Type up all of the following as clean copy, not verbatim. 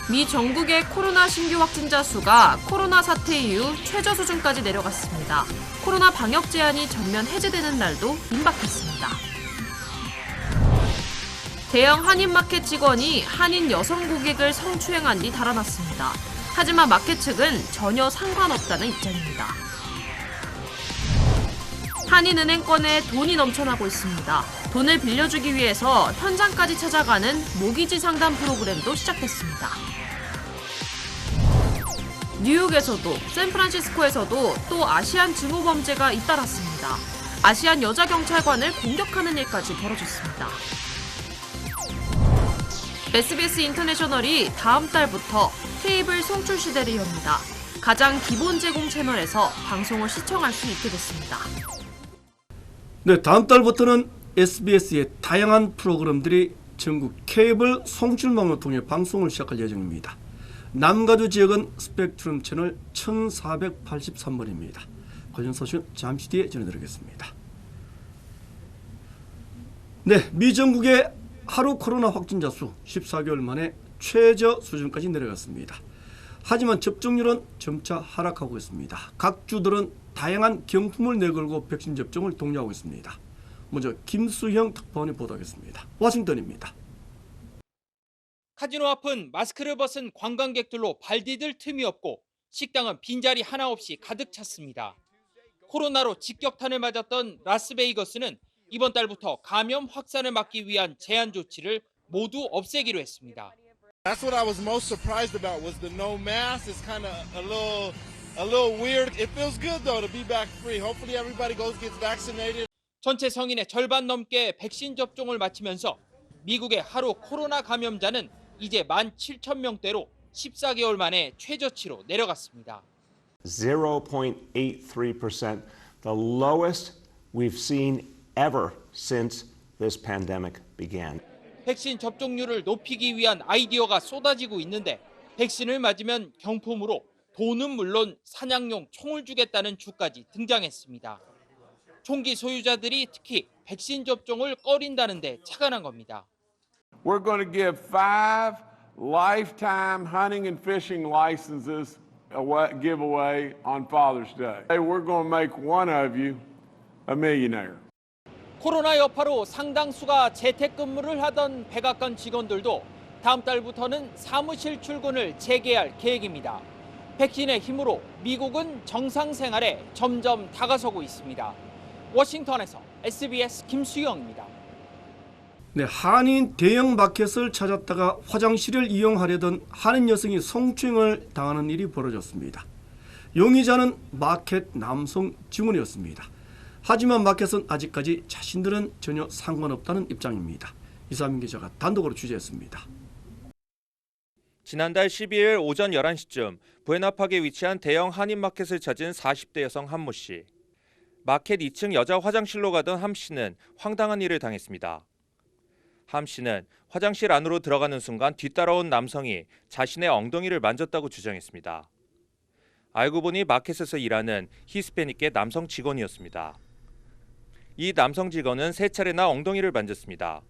미 전국의 코로나 신규 확진자 수가 코로나 사태 이후 최저 수준까지 내려갔습니다. 코로나 방역 제한이 전면 해제되는 날도 임박했습니다. 대형 한인마켓 직원이 한인 여성 고객을 성추행한 뒤 달아났습니다. 하지만 마켓 측은 전혀 상관없다는 입장입니다. 한인은행권에 돈이 넘쳐나고 있습니다. 돈을 빌려주기 위해서 현장까지 찾아가는 모기지 상담 프로그램도 시작됐습니다. 뉴욕에서도 샌프란시스코에서도 또 아시안 증오 범죄가 잇따랐습니다. 아시안 여자 경찰관을 공격하는 일까지 벌어졌습니다. SBS 인터내셔널이 다음 달부터 케이블 송출 시대를 엽니다. 가장 기본 제공 채널에서 방송을 시청할 수 있게 됐습니다. 네, 다음 달부터는 SBS의 다양한 프로그램들이 전국 케이블 송출망을 통해 방송을 시작할 예정입니다. 남가주 지역은 스펙트럼 채널 1483번입니다. 관련 소식은 잠시 뒤에 전해드리겠습니다. 네, 미 전국의 하루 코로나 확진자 수 14개월 만에 최저 수준까지 내려갔습니다. 하지만 접종률은 점차 하락하고 있습니다. 각 주들은 다양한 경품을 내걸고 백신 접종을 독려하고 있습니다. 먼저 김수형 특파원이 보도하겠습니다. 워싱턴입니다. 카지노 앞은 마스크를 벗은 관광객들로 발 디딜 틈이 없고 식당은 빈자리 하나 없이 가득 찼습니다. 코로나로 직격탄을 맞았던 라스베이거스는 이번 달부터 감염 확산을 막기 위한 제한 조치를 모두 없애기로 했습니다. That's what I was most surprised about was the no mask. It's kind of a little weird. It feels good though to be back free. Hopefully everybody gets vaccinated. 전체 성인의 절반 넘게 백신 접종을 마치면서 미국의 하루 코로나 감염자는 이제 17,000명대로 14개월 만에 최저치로 내려갔습니다. 0.83%, the lowest we've seen ever since this pandemic began. 백신 접종률을 높이기 위한 아이디어가 쏟아지고 있는데 백신을 맞으면 경품으로 돈은 물론 사냥용 총을 주겠다는 주까지 등장했습니다. 총기 소유자들이 특히 백신 접종을 꺼린다는데 착안한 겁니다. We're going to give 5 lifetime hunting and fishing licenses giveaway on Father's Day. We're going to make one of you a millionaire. 코로나 여파로 상당수가 재택근무를 하던 백악관 직원들도 다음 달부터는 사무실 출근을 재개할 계획입니다. 백신의 힘으로 미국은 정상 생활에 점점 다가서고 있습니다. 워싱턴에서 SBS 김수영입니다. 네, 한인 대형 마켓을 찾았다가 화장실을 이용하려던 한인 여성이 성추행을 당하는 일이 벌어졌습니다. 용의자는 마켓 남성 직원이었습니다. 하지만 마켓은 아직까지 자신들은 전혀 상관없다는 입장입니다. 이상민 기자가 단독으로 취재했습니다. 지난달 12일 오전 11시쯤 부에나팍에 위치한 대형 한인마켓을 찾은 40대 여성 한모 씨. 마켓 2층 여자 화장실로 가던 함 씨는 황당한 일을 당했습니다. 함 씨는 화장실 안으로 들어가는 순간 뒤따라온 남성이 자신의 엉덩이를 만졌다고 주장했습니다. 알고 보니 마켓에서 일하는 히스패닉계 남성 직원이었습니다. 이 남성 직원은 3차례나 엉덩이를 만졌습니다.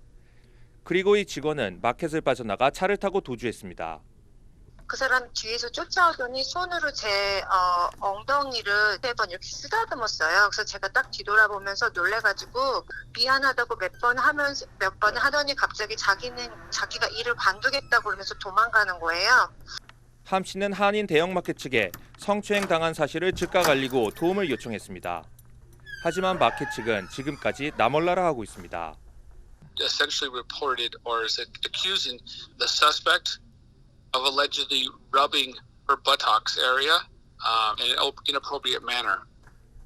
그리고 이 직원은 마켓을 빠져나가 차를 타고 도주했습니다. 그 사람 뒤에서 쫓아오더니 손으로 제 엉덩이를 3번 이렇게 쓰다듬었어요. 그래서 제가 딱 뒤돌아보면서 놀래가지고 미안하다고 몇 번 하더니 갑자기 자기가 일을 관두겠다고 그러면서 도망가는 거예요. 함 씨는 한인 대형마켓 측에 성추행 당한 사실을 즉각 알리고 도움을 요청했습니다. 하지만 마켓 측은 지금까지 나몰라라 하고 있습니다. Essentially reported or is accusing the suspect of allegedly rubbing her buttocks area in an inappropriate manner.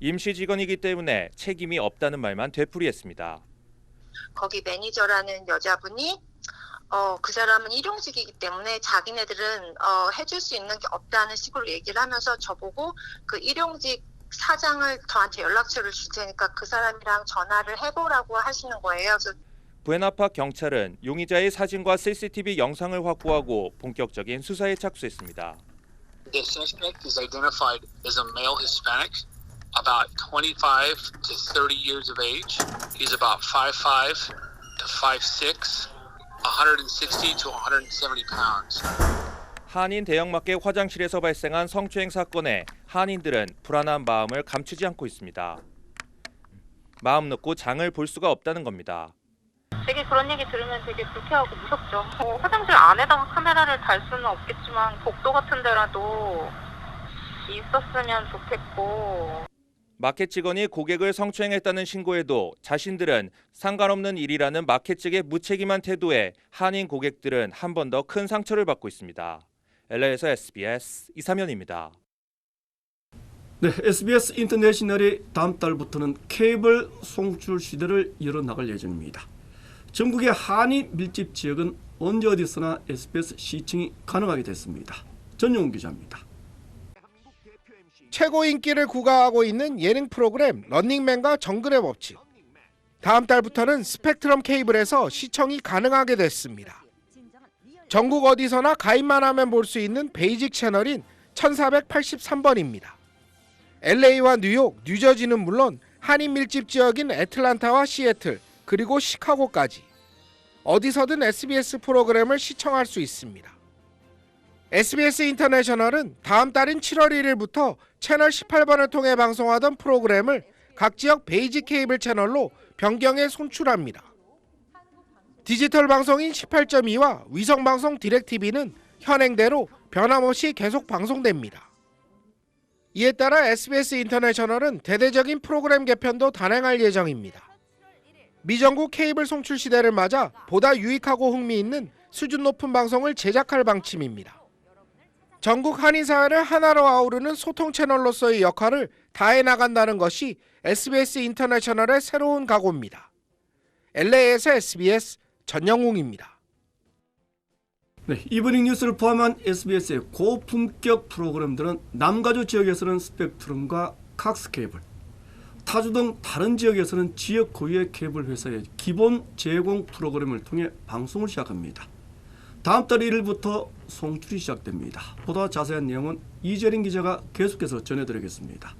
임시 직원이기 때문에 책임이 없다는 말만 되풀이했습니다. 거기 매니저라는 여자분이 그 사람은 일용직이기 때문에 자기네들은 해줄 수 있는 게 없다는 식으로 얘기를 하면서 저보고 그 일용직 사장을 저한테 연락처를 줄 테니까 그 사람이랑 전화를 해보라고 하시는 거예요. 그래서 부에나팍 경찰은 용의자의 사진과 CCTV 영상을 확보하고 본격적인 수사에 착수했습니다. The suspect is identified as a male Hispanic, about 25 to 30 years of age. He's about 5'5 to 5'6, 160 to 170 pounds. 한인 대형마켓 화장실에서 발생한 성추행 사건에 한인들은 불안한 마음을 감추지 않고 있습니다. 마음 놓고 장을 볼 수가 없다는 겁니다. 되게 그런 얘기 들으면 되게 불쾌하고 무섭죠. 화장실 안에다가 카메라를 달 수는 없겠지만 복도 같은 데라도 있었으면 좋겠고. 마켓 직원이 고객을 성추행했다는 신고에도 자신들은 상관없는 일이라는 마켓 측의 무책임한 태도에 한인 고객들은 한 번 더 큰 상처를 받고 있습니다. LA에서 SBS 이삼현입니다. 네, SBS 인터내셔널이 다음 달부터는 케이블 송출 시대를 열어나갈 예정입니다. 전국의 한인 밀집 지역은 언제 어디서나 SBS 시청이 가능하게 됐습니다. 전용훈 기자입니다. 최고 인기를 구가하고 있는 예능 프로그램 런닝맨과 정글의 법칙. 다음 달부터는 스펙트럼 케이블에서 시청이 가능하게 됐습니다. 전국 어디서나 가입만 하면 볼 수 있는 베이직 채널인 1483번입니다. LA와 뉴욕, 뉴저지는 물론 한인 밀집 지역인 애틀란타와 시애틀, 그리고 시카고까지 어디서든 SBS 프로그램을 시청할 수 있습니다. SBS 인터내셔널은 다음 달인 7월 1일부터 채널 18번을 통해 방송하던 프로그램을 각 지역 베이직 케이블 채널로 변경해 송출합니다. 디지털 방송인 18.2와 위성방송 디렉TV는 현행대로 변함없이 계속 방송됩니다. 이에 따라 SBS 인터내셔널은 대대적인 프로그램 개편도 단행할 예정입니다. 미정부 케이블 송출 시대를 맞아 보다 유익하고 흥미있는 수준 높은 방송을 제작할 방침입니다. 전국 한인 사회를 하나로 아우르는 소통 채널로서의 역할을 다해 나간다는 것이 SBS 인터내셔널의 새로운 각오입니다. LA에서 SBS 전영웅입니다. 네, 이브닝 뉴스를 포함한 SBS의 고품격 프로그램들은 남가주 지역에서는 스펙트럼과 칵스 케이블, 타주 등 다른 지역에서는 지역 고유의 케이블 회사의 기본 제공 프로그램을 통해 방송을 시작합니다. 다음 달 1일부터 송출이 시작됩니다. 보다 자세한 내용은 이재린 기자가 계속해서 전해드리겠습니다.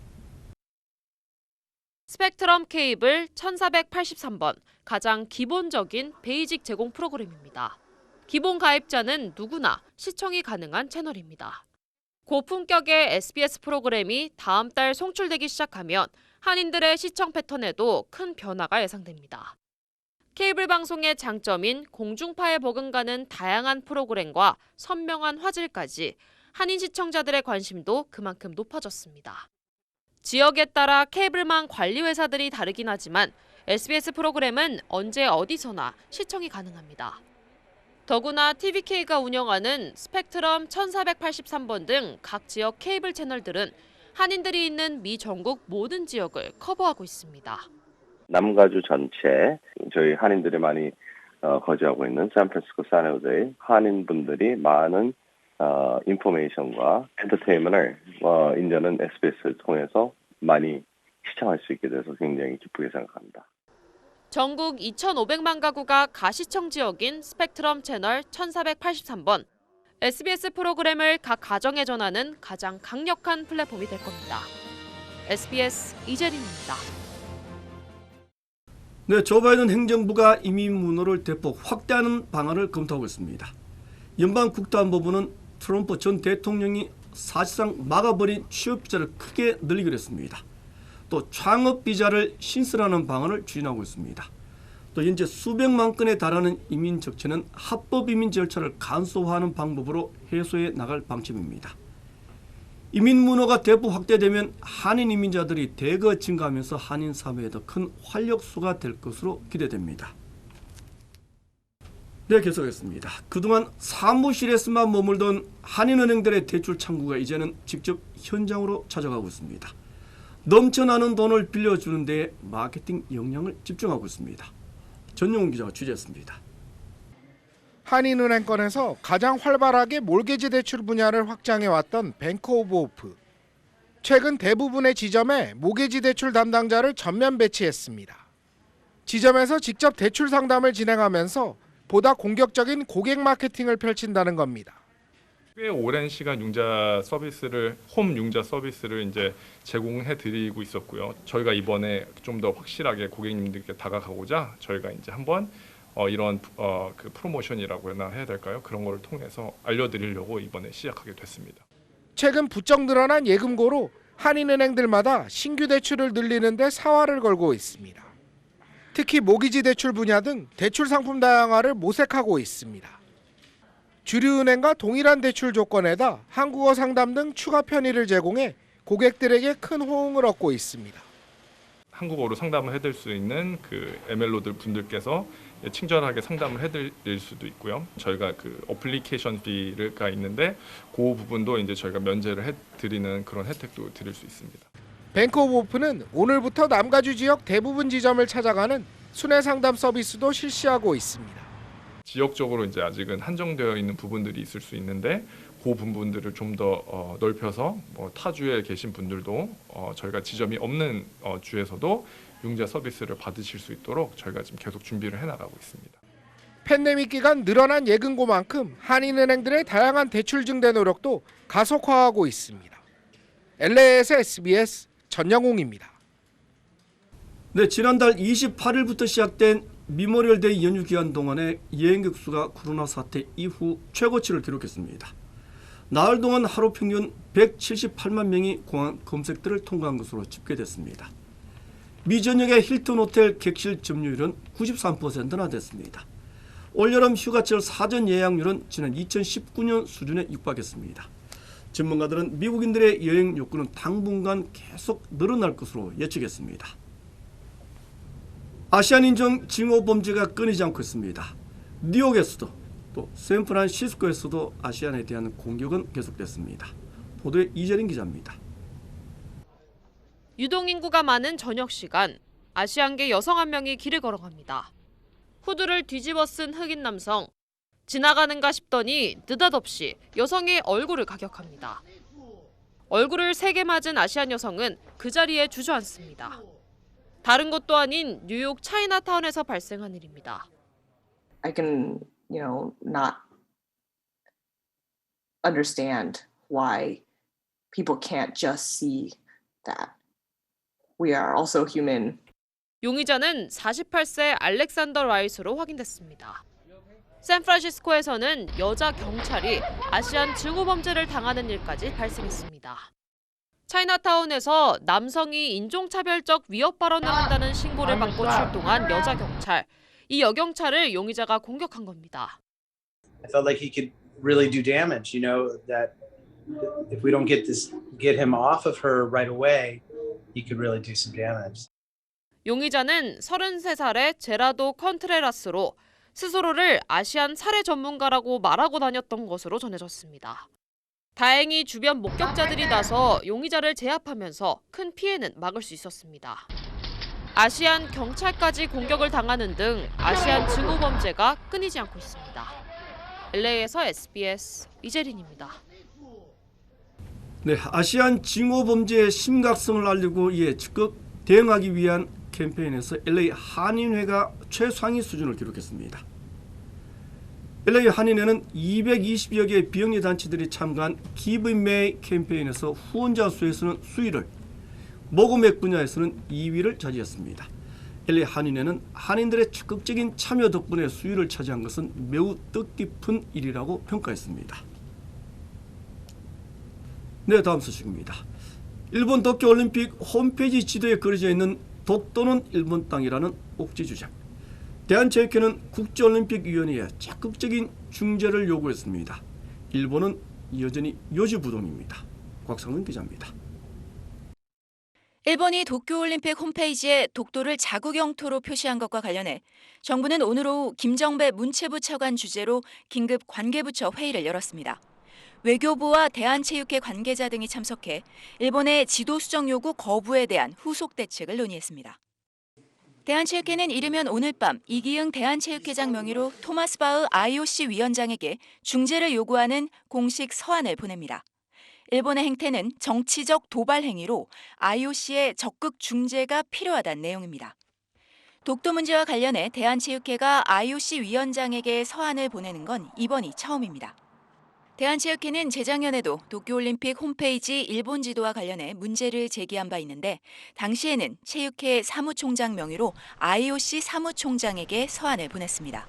스펙트럼 케이블 1483번, 가장 기본적인 베이직 제공 프로그램입니다. 기본 가입자는 누구나 시청이 가능한 채널입니다. 고품격의 SBS 프로그램이 다음 달 송출되기 시작하면 한인들의 시청 패턴에도 큰 변화가 예상됩니다. 케이블 방송의 장점인 공중파에 버금가는 다양한 프로그램과 선명한 화질까지 한인 시청자들의 관심도 그만큼 높아졌습니다. 지역에 따라 케이블망 관리 회사들이 다르긴 하지만 SBS 프로그램은 언제 어디서나 시청이 가능합니다. 더구나 TVK가 운영하는 스펙트럼 1483번 등 각 지역 케이블 채널들은 한인들이 있는 미 전국 모든 지역을 커버하고 있습니다. 남가주 전체 저희 한인들이 많이 거주하고 있는 샌프란시스코 산호제의 한인분들이 많은 인포메이션과 엔터테인먼트를 이제는 SBS를 통해서 많이 시청할 수 있게 돼서 굉장히 기쁘게 생각합니다. 전국 2,500만 가구가 가시청 지역인 스펙트럼 채널 1483번. SBS 프로그램을 각 가정에 전하는 가장 강력한 플랫폼이 될 겁니다. SBS 이재린입니다. 네, 조 바이든 행정부가 이민 문호를 대폭 확대하는 방안을 검토하고 있습니다. 연방 국토안보부는 트럼프 전 대통령이 사실상 막아버린 취업 비자를 크게 늘리기로 했습니다. 또 창업 비자를 신설하는 방안을 추진하고 있습니다. 또 현재 수백만 건에 달하는 이민 적체는 합법 이민 절차를 간소화하는 방법으로 해소해 나갈 방침입니다. 이민 문호가 대폭 확대되면 한인 이민자들이 대거 증가하면서 한인 사회에 더 큰 활력소가 될 것으로 기대됩니다. 네, 계속하겠습니다. 그동안 사무실에서만 머물던 한인은행들의 대출 창구가 이제는 직접 현장으로 찾아가고 있습니다. 넘쳐나는 돈을 빌려주는 데 마케팅 역량을 집중하고 있습니다. 전용훈 기자가 취재했습니다. 한인은행권에서 가장 활발하게 몰개지 대출 분야를 확장해왔던 뱅크 오브 호프. 최근 대부분의 지점에 모개지 대출 담당자를 전면 배치했습니다. 지점에서 직접 대출 상담을 진행하면서 보다 공격적인 고객 마케팅을 펼친다는 겁니다. 꽤 오랜 시간 융자 서비스를 홈 융자 서비스를 이제 제공해 드리고 있었고요. 저희가 이번에 좀 더 확실하게 고객님들께 다가가고자 저희가 이제 한번 이런 그 프로모션이라고 해야 될까요? 그런 거를 통해서 알려드리려고 이번에 시작하게 됐습니다. 최근 부쩍 늘어난 예금고로 한인은행들마다 신규 대출을 늘리는 데 사활을 걸고 있습니다. 특히 모기지 대출 분야 등 대출 상품 다양화를 모색하고 있습니다. 주류은행과 동일한 대출 조건에다 한국어 상담 등 추가 편의를 제공해 고객들에게 큰 호응을 얻고 있습니다. 한국어로 상담을 해드릴 수 있는 그 MLO들 분들께서 친절하게 상담을 해드릴 수도 있고요. 저희가 그 어플리케이션 피가 있는데 그 부분도 이제 저희가 면제를 해드리는 그런 혜택도 드릴 수 있습니다. 뱅크 오브 오픈은 오늘부터 남가주 지역 대부분 지점을 찾아가는 순회 상담 서비스도 실시하고 있습니다. 지역적으로 이제 아직은 한정되어 있는 부분들이 있을 수 있는데 그 부분들을 좀 더 넓혀서 타 주에 계신 분들도 저희가 지점이 없는 주에서도 융자 서비스를 받으실 수 있도록 저희가 지금 계속 준비를 해나가고 있습니다. 팬데믹 기간 늘어난 예금고만큼 한인은행들의 다양한 대출 증대 노력도 가속화하고 있습니다. LA에서 SBS 전영웅입니다. 네, 지난달 28일부터 시작된 미모리얼데이 연휴 기간 동안에 여행객 수가 코로나 사태 이후 최고치를 기록했습니다. 나흘 동안 하루 평균 178만 명이 공항 검색대를 통과한 것으로 집계됐습니다. 미 전역의 힐튼 호텔 객실 점유율은 93%나 됐습니다. 올여름 휴가철 사전 예약률은 지난 2019년 수준에 육박했습니다. 전문가들은 미국인들의 여행 욕구는 당분간 계속 늘어날 것으로 예측했습니다. 아시안 인종 징후 범죄가 끊이지 않고 있습니다. 뉴욕에서도 또 샌프란시스코에서도 아시안에 대한 공격은 계속됐습니다. 보도에 이재린 기자입니다. 유동인구가 많은 저녁 시간, 아시안계 여성 한 명이 길을 걸어갑니다. 후드를 뒤집어 쓴 흑인 남성. 지나가는가 싶더니 느닷없이 여성의 얼굴을 가격합니다. 얼굴을 3개 맞은 아시안 여성은 그 자리에 주저앉습니다. 다른 곳도 아닌 뉴욕 차이나타운에서 발생한 일입니다. I can, not understand why people can't just see that. We are also human. 용의자는 48세 알렉산더 라이스로 확인됐습니다. 샌프란시스코에서는 여자 경찰이 아시안 증오 범죄를 당하는 일까지 발생했습니다. 차이나타운에서 남성이 인종차별적 위협 발언을 한다는 신고를 받고 출동한 여자 경찰. 이 여경찰을 용의자가 공격한 겁니다. I felt like he could really do damage, that if we don't get him off of her right away, he could really do some damage. 용의자는 33살의 제라도 컨트레라스로 스스로를 아시안 살해 전문가라고 말하고 다녔던 것으로 전해졌습니다. 다행히 주변 목격자들이 나서 용의자를 제압하면서 큰 피해는 막을 수 있었습니다. 아시안 경찰까지 공격을 당하는 등 아시안 증오 범죄가 끊이지 않고 있습니다. LA에서 SBS 이재린입니다. 네, 아시안 징후 범죄의 심각성을 알리고 이에 적극 대응하기 위한 캠페인에서 LA 한인회가 최상위 수준을 기록했습니다. LA 한인회는 220여 개의 비영리 단체들이 참가한 Give May 캠페인에서 후원자 수에서는 수위를, 모금액 분야에서는 2위를 차지했습니다. LA 한인회는 한인들의 적극적인 참여 덕분에 수위를 차지한 것은 매우 뜻깊은 일이라고 평가했습니다. 네, 다음 소식입니다. 일본 도쿄올림픽 홈페이지 지도에 그려져 있는 독도는 일본 땅이라는 옥지 주장. 대한체육회는 국제올림픽위원회에 적극적인 중재를 요구했습니다. 일본은 여전히 요지부동입니다. 곽상은 기자입니다. 일본이 도쿄올림픽 홈페이지에 독도를 자국 영토로 표시한 것과 관련해 정부는 오늘 오후 김정배 문체부 차관 주재로 긴급 관계부처 회의를 열었습니다. 외교부와 대한체육회 관계자 등이 참석해 일본의 지도 수정 요구 거부에 대한 후속 대책을 논의했습니다. 대한체육회는 이르면 오늘 밤 이기흥 대한체육회장 명의로 토마스 바흐 IOC 위원장에게 중재를 요구하는 공식 서한을 보냅니다. 일본의 행태는 정치적 도발 행위로 IOC의 적극 중재가 필요하다는 내용입니다. 독도 문제와 관련해 대한체육회가 IOC 위원장에게 서한을 보내는 건 이번이 처음입니다. 대한체육회는 재작년에도 도쿄올림픽 홈페이지 일본 지도와 관련해 문제를 제기한 바 있는데 당시에는 체육회 사무총장 명의로 IOC 사무총장에게 서한을 보냈습니다.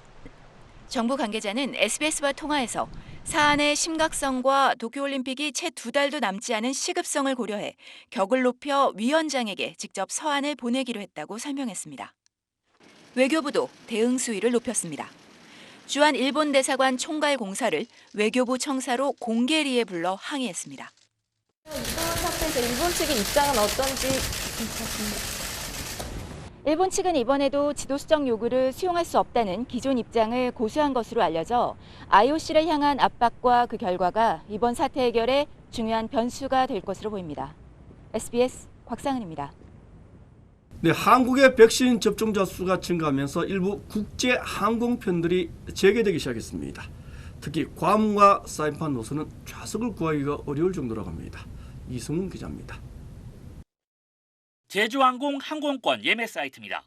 정부 관계자는 SBS와 통화에서 사안의 심각성과 도쿄올림픽이 채 2달도 남지 않은 시급성을 고려해 격을 높여 위원장에게 직접 서한을 보내기로 했다고 설명했습니다. 외교부도 대응 수위를 높였습니다. 주한 일본 대사관 총괄 공사를 외교부 청사로 공개리에 불러 항의했습니다. 이번 사태에서 일본 측의 입장은 어떤지 궁금합니다. 일본 측은 이번에도 지도 수정 요구를 수용할 수 없다는 기존 입장을 고수한 것으로 알려져 IOC를 향한 압박과 그 결과가 이번 사태 해결에 중요한 변수가 될 것으로 보입니다. SBS 곽상은입니다. 네, 한국의 백신 접종자 수가 증가하면서 일부 국제 항공편들이 재개되기 시작했습니다. 특히 괌과 사이판 노선은 좌석을 구하기가 어려울 정도라고 합니다. 이승훈 기자입니다. 제주항공 항공권 예매 사이트입니다.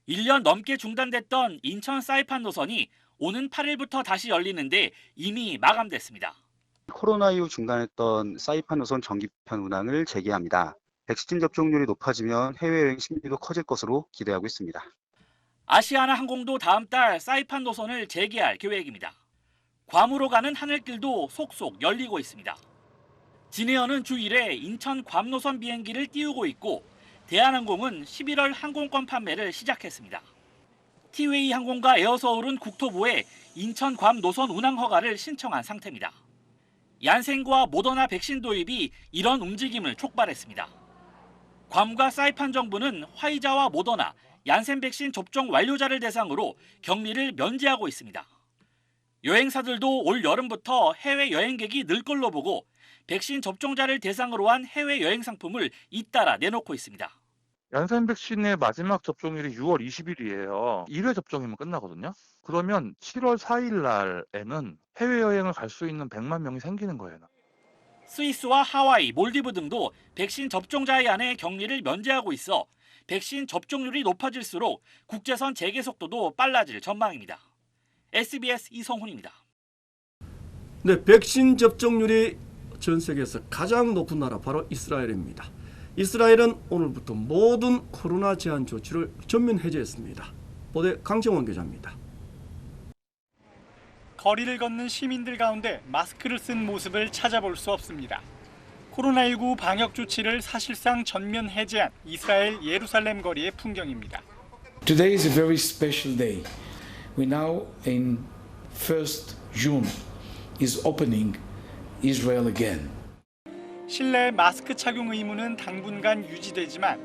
1년 넘게 중단됐던 인천 사이판 노선이 오는 8일부터 다시 열리는데 이미 마감됐습니다. 코로나 이후 중단했던 사이판 노선 정기편 운항을 재개합니다. 백신 접종률이 높아지면 해외여행 심리도 커질 것으로 기대하고 있습니다. 아시아나 항공도 다음 달 사이판 노선을 재개할 계획입니다. 괌으로 가는 하늘길도 속속 열리고 있습니다. 진에어는 주 1회 인천 괌 노선 비행기를 띄우고 있고 대한항공은 11월 항공권 판매를 시작했습니다. 티웨이 항공과 에어서울은 국토부에 인천 괌 노선 운항 허가를 신청한 상태입니다. 얀센과 모더나 백신 도입이 이런 움직임을 촉발했습니다. 괌과 사이판 정부는 화이자와 모더나, 얀센 백신 접종 완료자를 대상으로 격리를 면제하고 있습니다. 여행사들도 올 여름부터 해외 여행객이 늘 걸로 보고 백신 접종자를 대상으로 한 해외 여행 상품을 잇따라 내놓고 있습니다. 얀센 백신의 마지막 접종일이 6월 20일이에요. 1회 접종이면 끝나거든요. 그러면 7월 4일 날에는 해외여행을 갈 수 있는 100만 명이 생기는 거예요. 스위스와 하와이, 몰디브 등도 백신 접종자에 한해 격리를 면제하고 있어 백신 접종률이 높아질수록 국제선 재개 속도도 빨라질 전망입니다. SBS 이성훈입니다. 네, 백신 접종률이 전 세계에서 가장 높은 나라 바로 이스라엘입니다. 이스라엘은 오늘부터 모든 코로나 제한 조치를 전면 해제했습니다. 보도에 강정원 기자입니다. 거리를 걷는 시민들 가운데 마스크를 쓴 모습을 찾아볼 수 없습니다. 코로나19 방역 조치를 사실상 전면 해제한 이스라엘 예루살렘 거리의 풍경입니다. Today is a very special day. We now in 1st June is opening Israel again. 실내 마스크 착용 의무는 당분간 유지되지만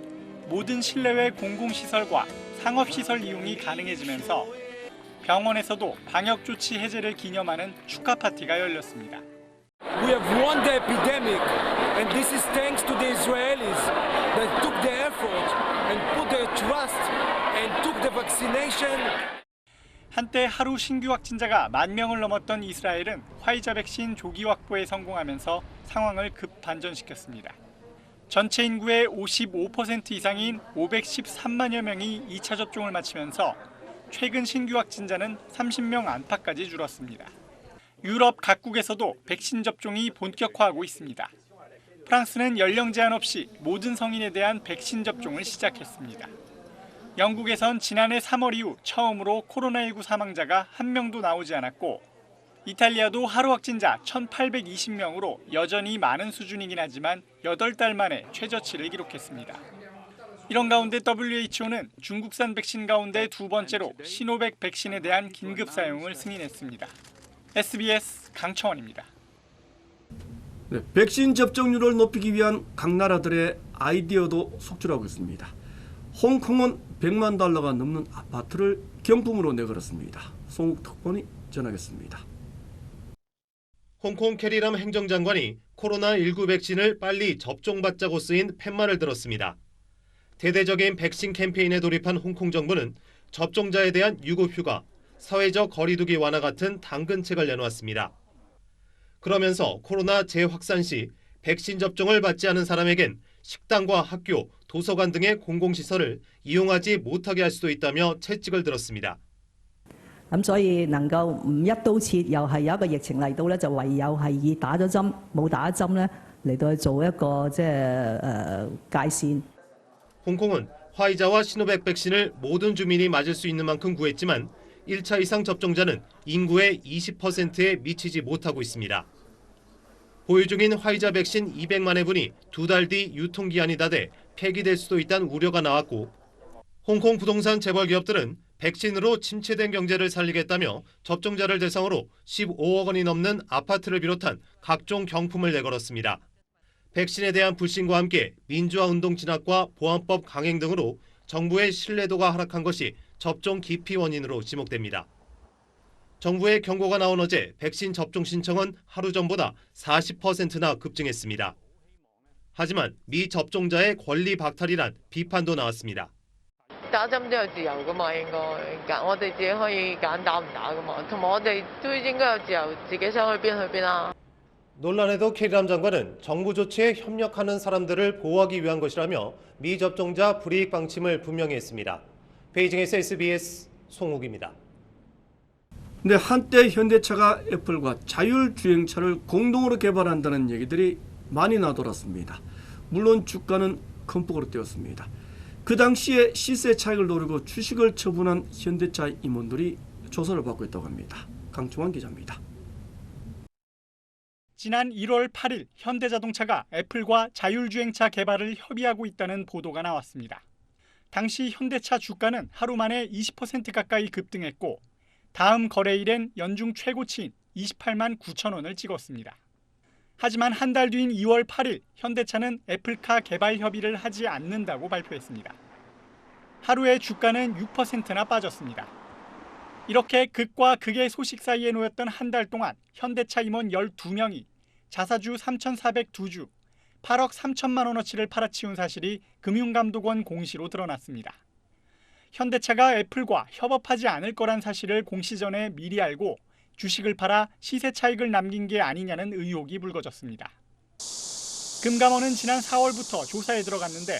모든 실내외 공공시설과 상업시설 이용이 가능해지면서 병원에서도 방역 조치 해제를 기념하는 축하 파티가 열렸습니다. We have won the epidemic, and this is thanks to the Israelis that took the effort and put their trust and took the vaccination. 한때 하루 신규 확진자가 10,000명을 넘었던 이스라엘은 화이자 백신 조기 확보에 성공하면서 상황을 급 반전시켰습니다. 전체 인구의 55% 이상인 513만여 명이 2차 접종을 마치면서 최근 신규 확진자는 30명 안팎까지 줄었습니다. 유럽 각국에서도 백신 접종이 본격화하고 있습니다. 프랑스는 연령 제한 없이 모든 성인에 대한 백신 접종을 시작했습니다. 영국에선 지난해 3월 이후 처음으로 코로나19 사망자가 1명도 나오지 않았고 이탈리아도 하루 확진자 1,820명으로 여전히 많은 수준이긴 하지만 8달 만에 최저치를 기록했습니다. 이런 가운데 WHO는 중국산 백신 가운데 두 번째로 시노백 백신에 대한 긴급 사용을 승인했습니다. SBS 강청원입니다. 네, 백신 접종률을 높이기 위한 각 나라들의 아이디어도 속출하고 있습니다. 홍콩은 100만 달러가 넘는 아파트를 경품으로 내걸었습니다. 송욱 특보니 전하겠습니다. 홍콩 캐리람 행정장관이 코로나19 백신을 빨리 접종받자고 쓰인 팻말을 들었습니다. 대대적인 백신 캠페인에 돌입한 홍콩 정부는 접종자에 대한 유급휴가, 사회적 거리두기 완화 같은 당근책을 내놓았습니다. 그러면서 코로나 재확산 시 백신 접종을 받지 않은 사람에겐 식당과 학교, 도서관 등의 공공시설을 이용하지 못하게 할 수도 있다며 채찍을 들었습니다. 咁所以能夠唔一刀切，又係有一個疫情嚟到咧，就唯有係以打咗針冇打針咧嚟到去做一個即係界線。 홍콩은 화이자와 시노백 백신을 모든 주민이 맞을 수 있는 만큼 구했지만 1차 이상 접종자는 인구의 20%에 미치지 못하고 있습니다. 보유 중인 화이자 백신 200만 회분이 2달 뒤 유통기한이 다 돼 폐기될 수도 있다는 우려가 나왔고 홍콩 부동산 재벌 기업들은 백신으로 침체된 경제를 살리겠다며 접종자를 대상으로 15억 원이 넘는 아파트를 비롯한 각종 경품을 내걸었습니다. 백신에 대한 불신과 함께 민주화운동 진압과 보안법 강행 등으로 정부의 신뢰도가 하락한 것이 접종 기피 원인으로 지목됩니다. 정부의 경고가 나온 어제 백신 접종 신청은 하루 전보다 40%나 급증했습니다. 하지만 미접종자의 권리 박탈이란 비판도 나왔습니다. 打針都有自由㗎嘛，應該我哋自己可以揀打唔打㗎嘛，同埋我哋都應該有自由，自己想去邊去邊啦。 논란에도 캐리람 장관은 정부 조치에 협력하는 사람들을 보호하기 위한 것이라며 미접종자 불이익 방침을 분명히 했습니다. 베이징에서 SBS 송욱입니다. 네, 한때 현대차가 애플과 자율주행차를 공동으로 개발한다는 얘기들이 많이 나돌았습니다. 물론 주가는 큰 폭으로 뛰었습니다. 그 당시에 시세 차익을 노리고 주식을 처분한 현대차 임원들이 조사를 받고 있다고 합니다. 강충환 기자입니다. 지난 1월 8일 현대자동차가 애플과 자율주행차 개발을 협의하고 있다는 보도가 나왔습니다. 당시 현대차 주가는 하루 만에 20% 가까이 급등했고 다음 거래일엔 연중 최고치인 28만 9천 원을 찍었습니다. 하지만 한 달 뒤인 2월 8일 현대차는 애플카 개발 협의를 하지 않는다고 발표했습니다. 하루에 주가는 6%나 빠졌습니다. 이렇게 극과 극의 소식 사이에 놓였던 한 달 동안 현대차 임원 12명이 자사주 3,402주, 8억 3천만 원어치를 팔아치운 사실이 금융감독원 공시로 드러났습니다. 현대차가 애플과 협업하지 않을 거란 사실을 공시 전에 미리 알고 주식을 팔아 시세 차익을 남긴 게 아니냐는 의혹이 불거졌습니다. 금감원은 지난 4월부터 조사에 들어갔는데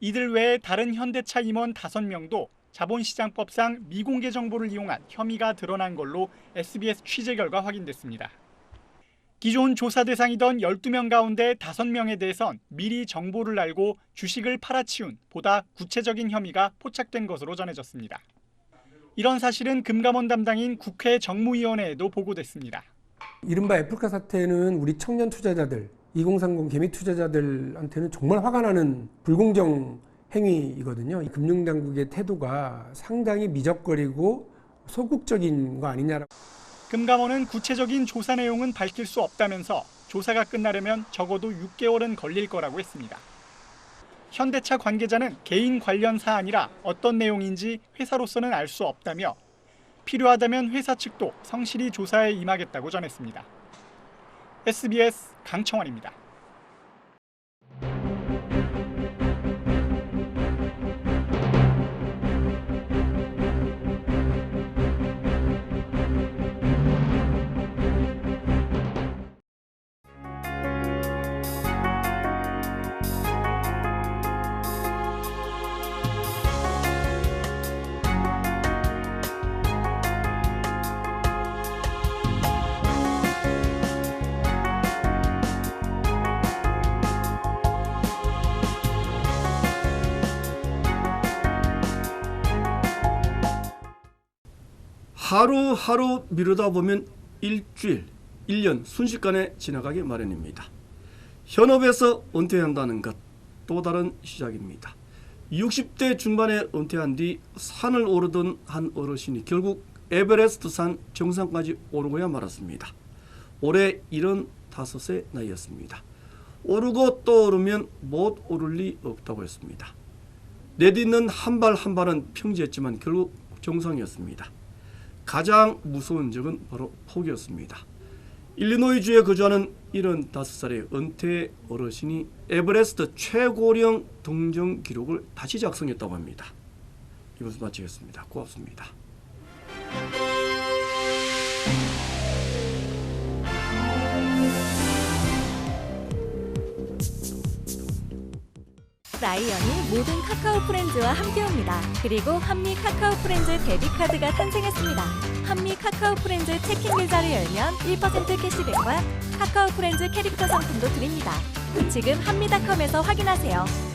이들 외에 다른 현대차 임원 5명도 자본시장법상 미공개 정보를 이용한 혐의가 드러난 걸로 SBS 취재 결과 확인됐습니다. 기존 조사 대상이던 12명 가운데 5명에 대해선 미리 정보를 알고 주식을 팔아치운 보다 구체적인 혐의가 포착된 것으로 전해졌습니다. 이런 사실은 금감원 담당인 국회 정무위원회에도 보고됐습니다. 이른바 애플카 사태는 우리 청년 투자자들, 2030 개미 투자자들한테는 정말 화가 나는 불공정 행위이거든요. 금융당국의 태도가 상당히 미적거리고 소극적인 거 아니냐라고. 금감원은 구체적인 조사 내용은 밝힐 수 없다면서 조사가 끝나려면 적어도 6개월은 걸릴 거라고 했습니다. 현대차 관계자는 개인 관련 사안이라 어떤 내용인지 회사로서는 알 수 없다며 필요하다면 회사 측도 성실히 조사에 임하겠다고 전했습니다. SBS 강청원입니다. 하루하루 미루다 보면 일주일, 1년 순식간에 지나가기 마련입니다. 현업에서 은퇴한다는 것, 또 다른 시작입니다. 60대 중반에 은퇴한 뒤 산을 오르던 한 어르신이 결국 에베레스트 산 정상까지 오르고야 말았습니다. 올해 75세 나이였습니다. 오르고 또 오르면 못 오를 리 없다고 했습니다. 내딛는 한 발 한 발은 평지했지만 결국 정상이었습니다. 가장 무서운 적은 바로 포기였습니다. 일리노이주에 거주하는 75살의 은퇴 어르신이 에베레스트 최고령 등정 기록을 다시 작성했다고 합니다. 이것을 마치겠습니다. 고맙습니다. 라이언이 모든 카카오 프렌즈와 함께옵니다. 그리고 한미 카카오 프렌즈 데뷔카드가 탄생했습니다. 한미 카카오 프렌즈 체킹 계좌를 열면 1% 캐시백과 카카오 프렌즈 캐릭터 상품도 드립니다. 지금 한미닷컴에서 확인하세요.